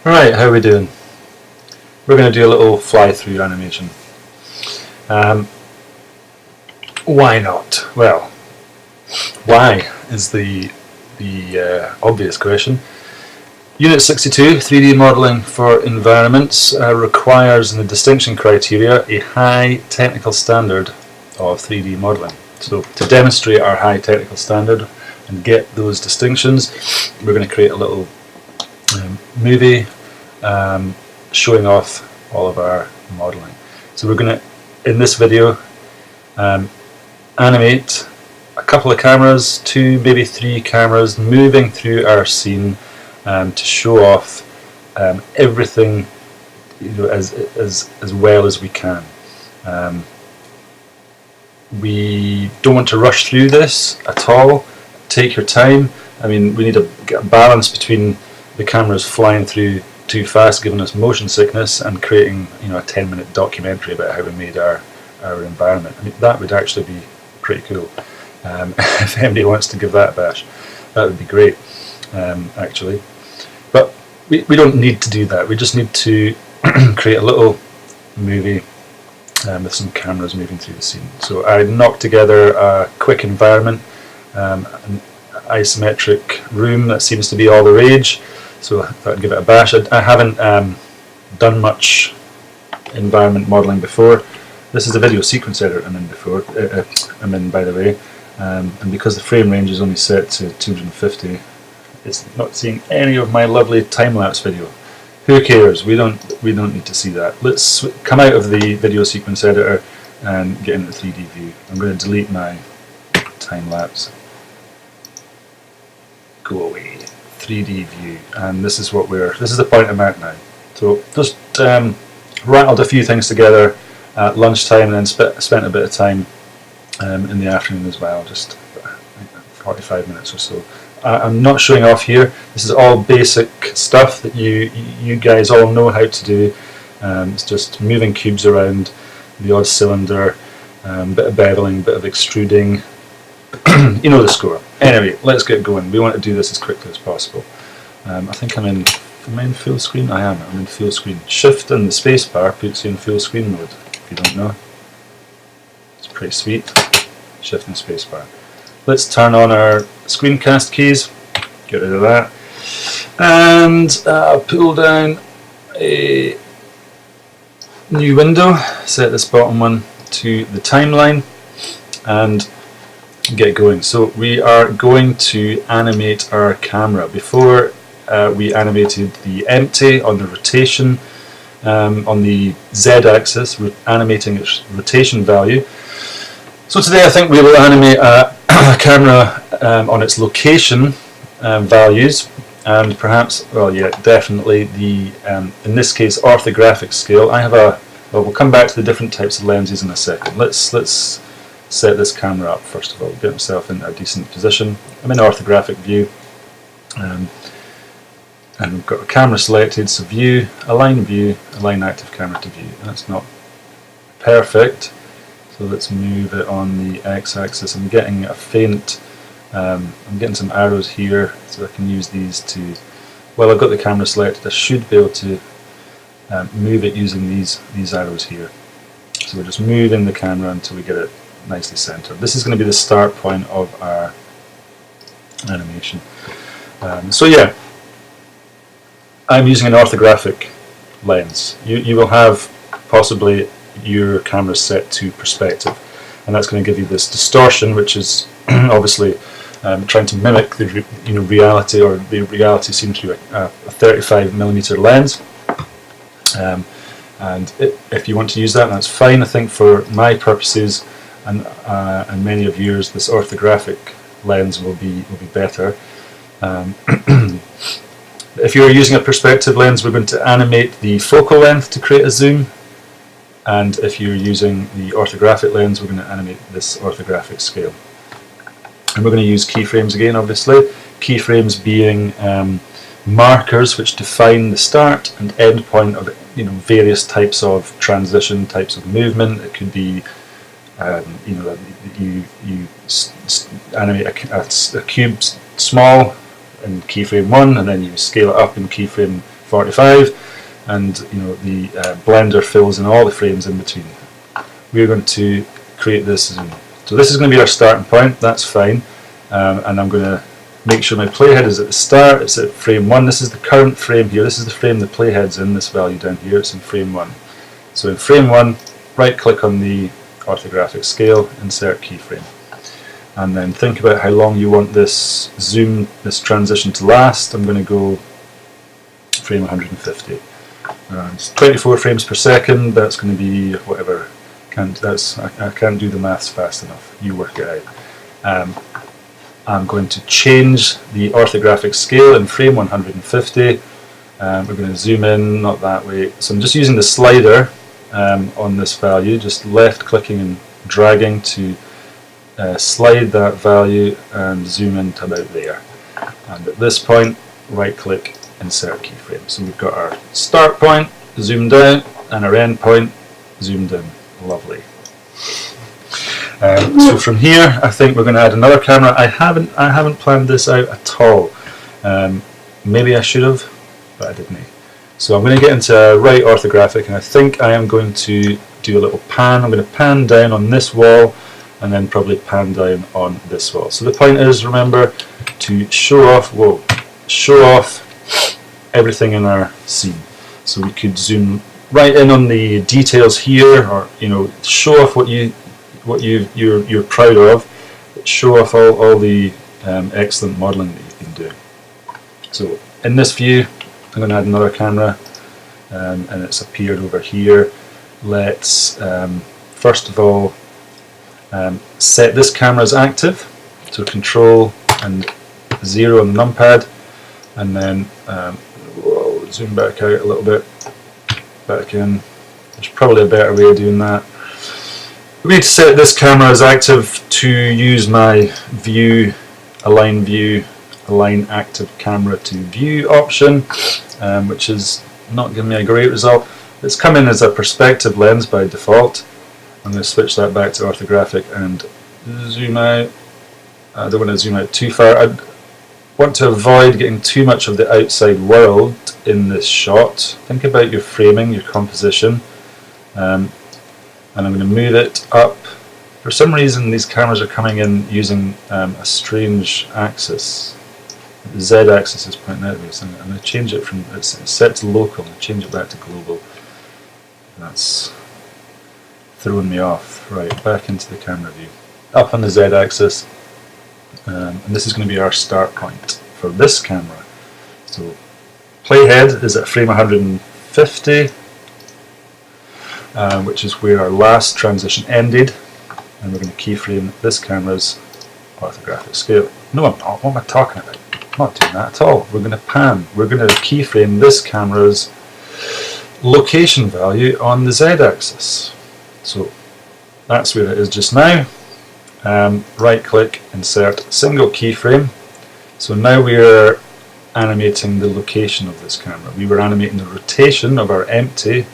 Right, how are we doing? We're going to do a little fly-through animation. Why not? Well, why is the obvious question. Unit 62, 3D modelling for environments, requires in the distinction criteria a high technical standard of 3D modelling. So to demonstrate our high technical standard and get those distinctions, we're going to create a little movie showing off all of our modelling. So we're going to, in this video, animate a couple of cameras, 2, maybe 3 cameras moving through our scene to show off everything, as well as we can. We don't want to rush through this at all. Take your time. I mean, we need to get a balance between the cameras flying through too fast, giving us motion sickness, and creating a 10-minute documentary about how we made our environment. I mean, that would actually be pretty cool. If anybody wants to give that a bash, that would be great, actually. But we don't need to do that. We just need to create a little movie with some cameras moving through the scene. So I knocked together a quick environment, an isometric room that seems to be all the rage. So I thought I'd give it a bash. I haven't done much environment modelling before. This is a video sequence editor I'm in, by the way, and because the frame range is only set to 250, it's not seeing any of my lovely time-lapse video. Who cares? We don't need to see that. Let's come out of the video sequence editor and get into the 3D view. I'm going to delete my time-lapse. Go away. 3D view, and this is the point I'm at now. So just rattled a few things together at lunchtime, and then spent a bit of time in the afternoon as well, just 45 minutes or so. I'm not showing off here. This is all basic stuff that you guys all know how to do. It's just moving cubes around, the odd cylinder, bit of beveling, bit of extruding. You know the score. Anyway, let's get going. We want to do this as quickly as possible. I think am I in full screen? I am. I'm in full screen. Shift and the spacebar puts you in full screen mode, if you don't know. It's pretty sweet. Shift and spacebar. Let's turn on our screencast keys. Get rid of that. And pull down a new window. Set this bottom one to the timeline. And get going. So we are going to animate our camera. Before we animated the empty on the rotation, on the z-axis, animating its rotation value. So today I think we will animate a camera on its location values, and perhaps, well, yeah, definitely the in this case orthographic scale. I have well, we'll come back to the different types of lenses in a second. Let's set this camera up first of all, get myself in a decent position. I'm in orthographic view, and we've got a camera selected, so view, align active camera to view. That's not perfect, so let's move it on the x-axis. I'm getting a faint, I'm getting some arrows here, so I can use these to, well, I've got the camera selected, I should be able to move it using these arrows here. So we're just moving the camera until we get it nicely centered. This is going to be the start point of our animation. So yeah, I'm using an orthographic lens. You will have possibly your camera set to perspective, and that's going to give you this distortion, which is obviously trying to mimic the reality, or the reality seen through a 35mm lens. And if you want to use that, that's fine. I think for my purposes and many of yours, this orthographic lens will be better. If you're using a perspective lens, we're going to animate the focal length to create a zoom, and if you're using the orthographic lens, we're going to animate this orthographic scale. And we're going to use keyframes again, obviously. Keyframes being markers which define the start and end point of various types of transition, types of movement. It could be you animate a cube small, in keyframe 1, and then you scale it up in keyframe 45, and the Blender fills in all the frames in between. We're going to create this zoom. So this is going to be our starting point. That's fine, and I'm going to make sure my playhead is at the start. It's at frame 1. This is the current frame here. This is the frame the playhead's in. This value down here, it's in frame 1. So in frame 1, right click on the orthographic scale, insert keyframe, and then think about how long you want this zoom, this transition to last. I'm going to go frame 150. It's 24 frames per second. That's going to be whatever. I can't do the maths fast enough. You work it out. I'm going to change the orthographic scale in frame 150. We're going to zoom in, not that way. So I'm just using the slider on this value, just left clicking and dragging to slide that value and zoom in to about there. And at this point, right click, insert keyframe. So we've got our start point zoomed out and our end point zoomed in. Lovely. So from here, I think we're going to add another camera. I haven't planned this out at all. Maybe I should have, but I didn't. So I'm going to get into right orthographic, and I think I am going to do a little pan. I'm going to pan down on this wall, and then probably pan down on this wall. So the point is, remember, to show off everything in our scene. So we could zoom right in on the details here, or show off what you're proud of. Show off all the excellent modelling that you've been doing. So in this view, I'm going to add another camera, and it's appeared over here. Let's first of all set this camera as active. So Control and 0 on the numpad, and then zoom back out a little bit. Back in. There's probably a better way of doing that. We need to set this camera as active to use my view, align active camera to view option, which is not giving me a great result. It's come in as a perspective lens by default. I'm going to switch that back to orthographic and zoom out. I don't want to zoom out too far. I want to avoid getting too much of the outside world in this shot. Think about your framing, your composition, and I'm going to move it up. For some reason these cameras are coming in using a strange axis. The Z axis is pointing outwards, so I'm going to change it from, it's set to local, and change it back to global. That's throwing me off. Right, back into the camera view. Up on the Z axis. And this is going to be our start point for this camera. So playhead is at frame 150, which is where our last transition ended, and we're going to keyframe this camera's orthographic scale. No, I'm not. What am I talking about? I'm not doing that at all. We're going to pan. We're going to keyframe this camera's location value on the Z axis. So that's where it is just now. Right click, insert single keyframe. So now we are animating the location of this camera. We were animating the rotation of our empty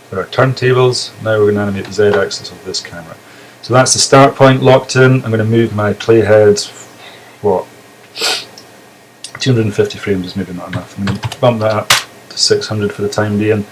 for our turntables. Now we're going to animate the Z axis of this camera. So that's the start point locked in. I'm going to move my playhead, 250 frames is maybe not enough. I'm going to bump that up to 600 for the time being,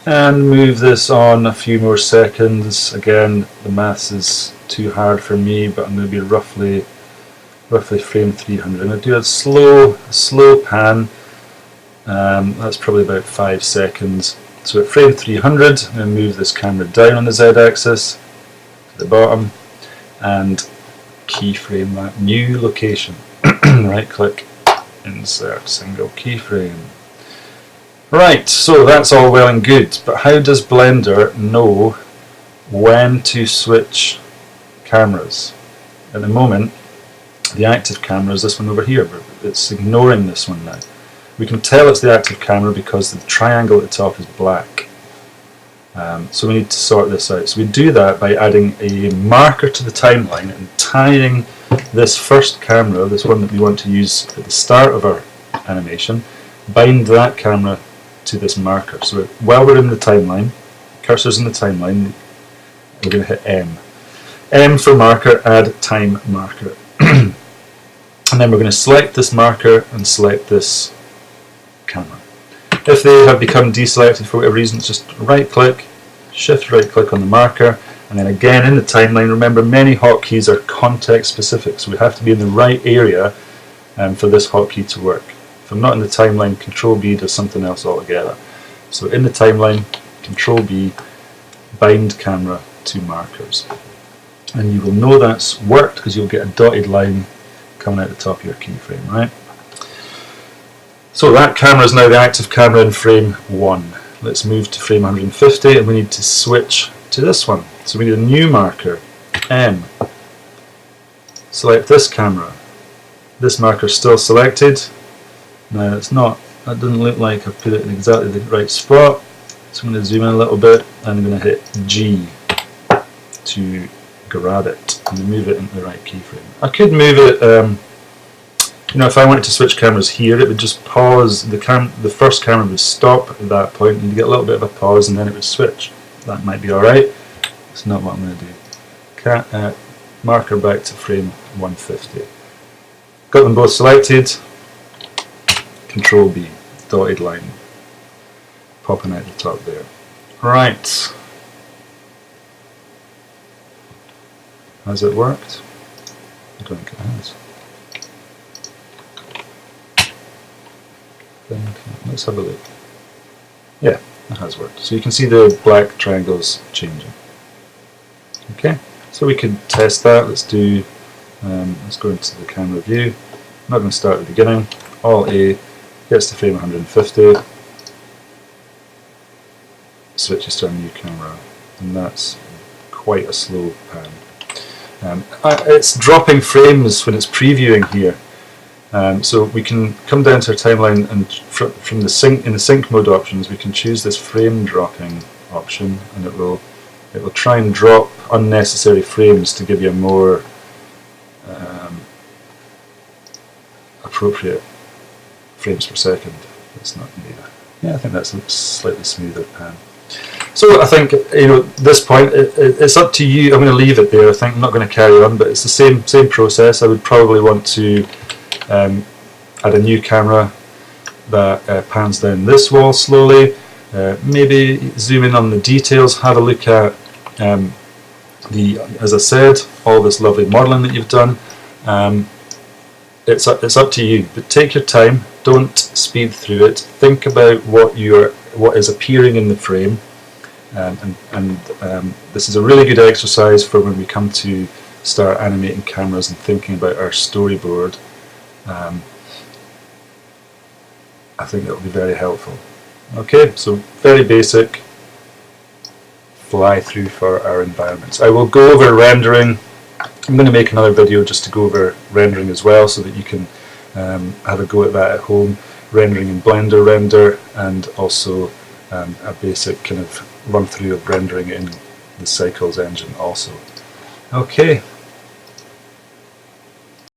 and move this on a few more seconds. Again, the maths is too hard for me, but I'm going to be roughly frame 300. I'm going to do a slow pan. That's probably about 5 seconds. So at frame 300, I'm going to move this camera down on the Z axis to the bottom and keyframe that new location. Right click, insert single keyframe. Right, so that's all well and good, but how does Blender know when to switch cameras? At the moment, the active camera is this one over here, but it's ignoring this one now. We can tell it's the active camera because the triangle at the top is black. So we need to sort this out. So we do that by adding a marker to the timeline and tying this first camera, this one that we want to use at the start of our animation, bind that camera to this marker. So while we're in the timeline, cursor's in the timeline, we're going to hit M. M for marker, add time marker. and then we're going to select this marker and select this camera. If they have become deselected for whatever reason, just right click, shift right click on the marker, and then again in the timeline. Remember, many hotkeys are context specific, so we have to be in the right area for this hotkey to work. If I'm not in the timeline, Control B does something else altogether. So in the timeline, Control B, bind camera to markers. And you will know that's worked because you'll get a dotted line coming out the top of your keyframe, right? So that camera is now the active camera in frame 1. Let's move to frame 150 and we need to switch to this one. So we need a new marker, M. Select this camera. This marker is still selected. Now it's not, that doesn't look like I've put it in exactly the right spot. So I'm going to zoom in a little bit and I'm going to hit G to grab it and move it into the right keyframe. I could move it, you know, if I wanted to switch cameras here, it would just pause, the first camera would stop at that point and you get a little bit of a pause and then it would switch. That might be alright. It's not what I'm going to do. Marker back to frame 150. Got them both selected. Control B, dotted line, popping out the top there. Right. Has it worked? I don't think it has. Let's have a look. Yeah, it has worked. So you can see the black triangles changing. Okay, so we could test that. Let's do. Let's go into the camera view. I'm not going to start at the beginning. Alt A gets to frame 150. Switches to a new camera, and that's quite a slow pan. It's dropping frames when it's previewing here, so we can come down to our timeline and from the sync, in the sync mode options, we can choose this frame dropping option, and it will try and drop unnecessary frames to give you a more appropriate frames per second. It's not near. Yeah, I think that's a slightly smoother pan. So I think, you know, this point, it's up to you. I'm going to leave it there. I think I'm not going to carry on, but it's the same process. I would probably want to add a new camera that pans down this wall slowly. Maybe zoom in on the details. Have a look at as I said, all this lovely modelling that you've done. It's up to you, but take your time. Don't speed through it. Think about what is appearing in the frame. This is a really good exercise for when we come to start animating cameras and thinking about our storyboard. I think that will be very helpful. Okay, so very basic fly through for our environments. I will go over rendering. I'm going to make another video just to go over rendering as well, so that you can have a go at that at home. Rendering in Blender render, and also a basic kind of run through of rendering in the Cycles engine also. Okay,